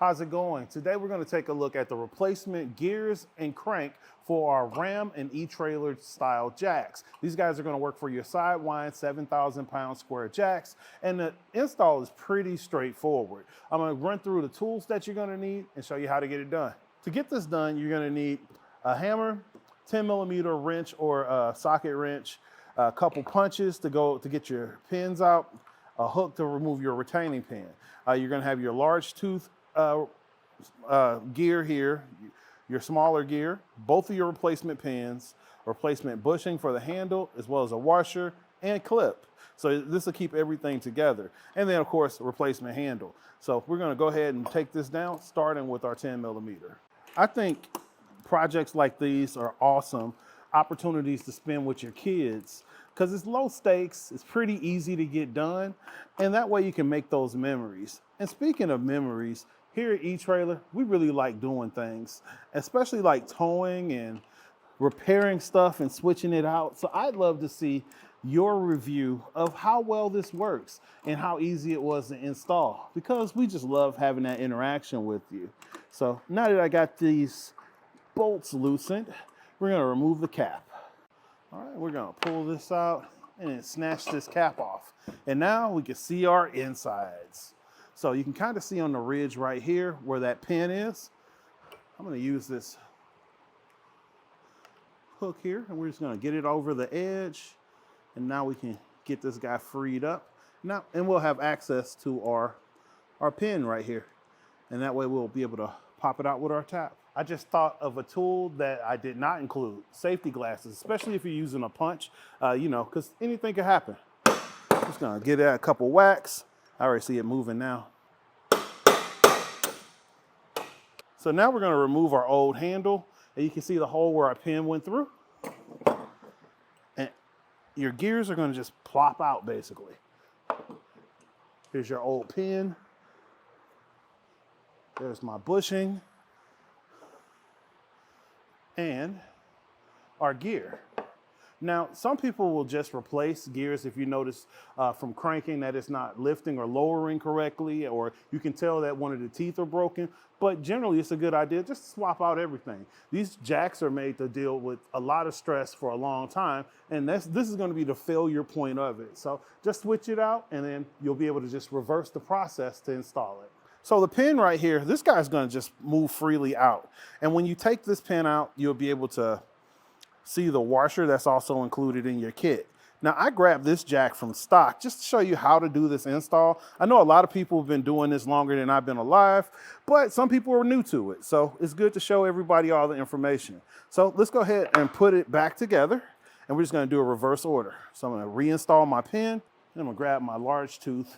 How's it going? Today we're going to take a look at the replacement gears and crank for our Ram and etrailer style jacks. These guys are going to work for your Sidewind 7,000 pound square jacks, and the install is pretty straightforward. I'm going to run through the tools that you're going to need and show you how to get it done. To get this done, you're going to need a hammer, 10mm wrench or a socket wrench, a couple punches to get your pins out, a hook to remove your retaining pin. You're going to have your large tooth gear here, your smaller gear, both of your replacement pins, replacement bushing for the handle, as well as a washer and clip. So this will keep everything together. And then of course, replacement handle. So we're going to go ahead and take this down, starting with our 10mm. I think projects like these are awesome opportunities to spend with your kids because it's low stakes, it's pretty easy to get done, and that way you can make those memories. And speaking of memories, here at eTrailer, we really like doing things, especially like towing and repairing stuff and switching it out. So I'd love to see your review of how well this works and how easy it was to install, because we just love having that interaction with you. So now that I got these bolts loosened, we're going to remove the cap. All right, we're going to pull this out and then snatch this cap off. And now we can see our insides. So you can kind of see on the ridge right here where that pin is. I'm going to use this hook here, and we're just going to get it over the edge. And now we can get this guy freed up. Now, and we'll have access to our pin right here. And that way we'll be able to pop it out with our tap. I just thought of a tool that I did not include: safety glasses, especially if you're using a punch, because anything could happen. Just gonna get that a couple whacks. I already see it moving now. So now we're gonna remove our old handle, and you can see the hole where our pin went through. And your gears are gonna just plop out basically. Here's your old pin. There's my bushing. And our gear. Now, some people will just replace gears if you notice from cranking that it's not lifting or lowering correctly, or you can tell that one of the teeth are broken. But generally, it's a good idea just to swap out everything. These jacks are made to deal with a lot of stress for a long time, and this is going to be the failure point of it. So just switch it out, and then you'll be able to just reverse the process to install it. So the pin right here, this guy's gonna just move freely out. And when you take this pin out, you'll be able to see the washer that's also included in your kit. Now I grabbed this jack from stock just to show you how to do this install. I know a lot of people have been doing this longer than I've been alive, but some people are new to it. So it's good to show everybody all the information. So let's go ahead and put it back together, and we're just gonna do a reverse order. So I'm gonna reinstall my pin, and I'm gonna grab my large tooth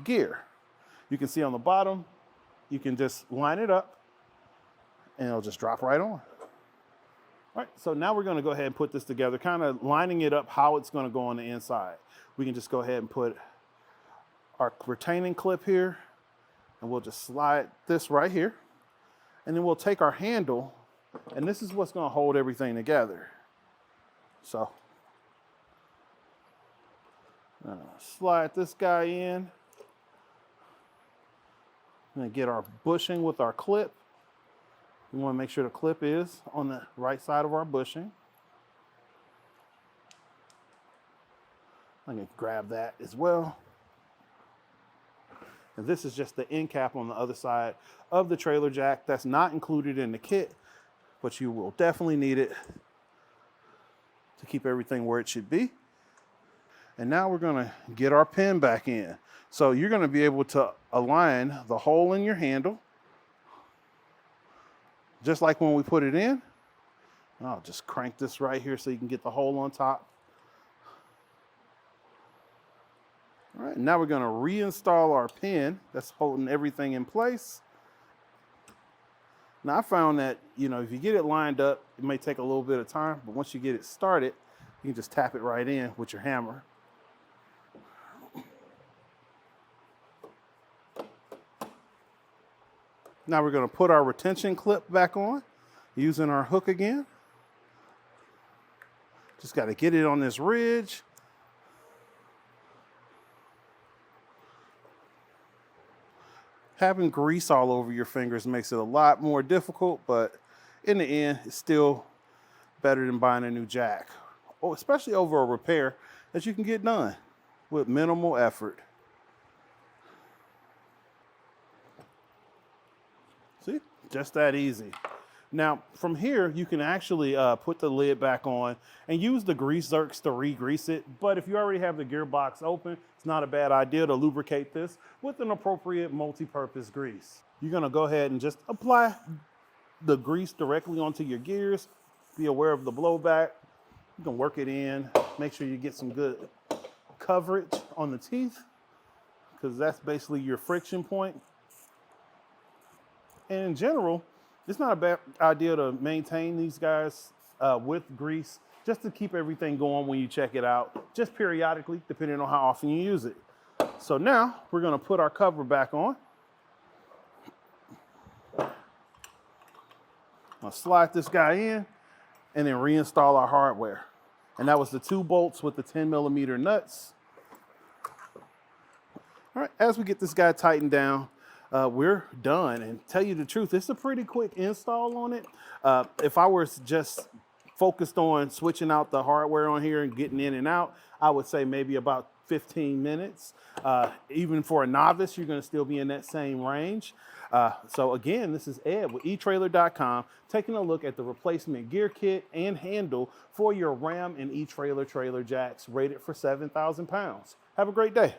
gear. You can see on the bottom, you can just line it up and it'll just drop right on. All right, so now we're gonna go ahead and put this together, kind of lining it up how it's gonna go on the inside. We can just go ahead and put our retaining clip here, and we'll just slide this right here. And then we'll take our handle, and this is what's gonna hold everything together. So, slide this guy in. Going to get our bushing with our clip. We want to make sure the clip is on the right side of our bushing. I'm going to grab that as well. And this is just the end cap on the other side of the trailer jack. That's not included in the kit, but you will definitely need it to keep everything where it should be. And now we're going to get our pin back in. So you're going to be able to align the hole in your handle, just like when we put it in. I'll just crank this right here so you can get the hole on top. All right, now we're going to reinstall our pin that's holding everything in place. Now I found that, if you get it lined up, it may take a little bit of time, but once you get it started, you can just tap it right in with your hammer. Now we're going to put our retention clip back on using our hook again. Just got to get it on this ridge. Having grease all over your fingers makes it a lot more difficult, but in the end, it's still better than buying a new jack, or especially over a repair that you can get done with minimal effort. See, just that easy. Now, from here, you can actually put the lid back on and use the grease zerks to re-grease it. But if you already have the gearbox open, it's not a bad idea to lubricate this with an appropriate multi-purpose grease. You're gonna go ahead and just apply the grease directly onto your gears. Be aware of the blowback. You can work it in, make sure you get some good coverage on the teeth, because that's basically your friction point. And in general, it's not a bad idea to maintain these guys with grease, just to keep everything going when you check it out, just periodically, depending on how often you use it. So now we're gonna put our cover back on. I'll slide this guy in and then reinstall our hardware. And that was the 2 bolts with the 10mm nuts. All right, as we get this guy tightened down, we're done. And tell you the truth, it's a pretty quick install on it. If I was just focused on switching out the hardware on here and getting in and out, I would say maybe about 15 minutes. Even for a novice, you're gonna still be in that same range. So again, this is Ed with etrailer.com, taking a look at the replacement gear kit and handle for your Ram and eTrailer trailer jacks rated for 7,000 pounds. Have a great day.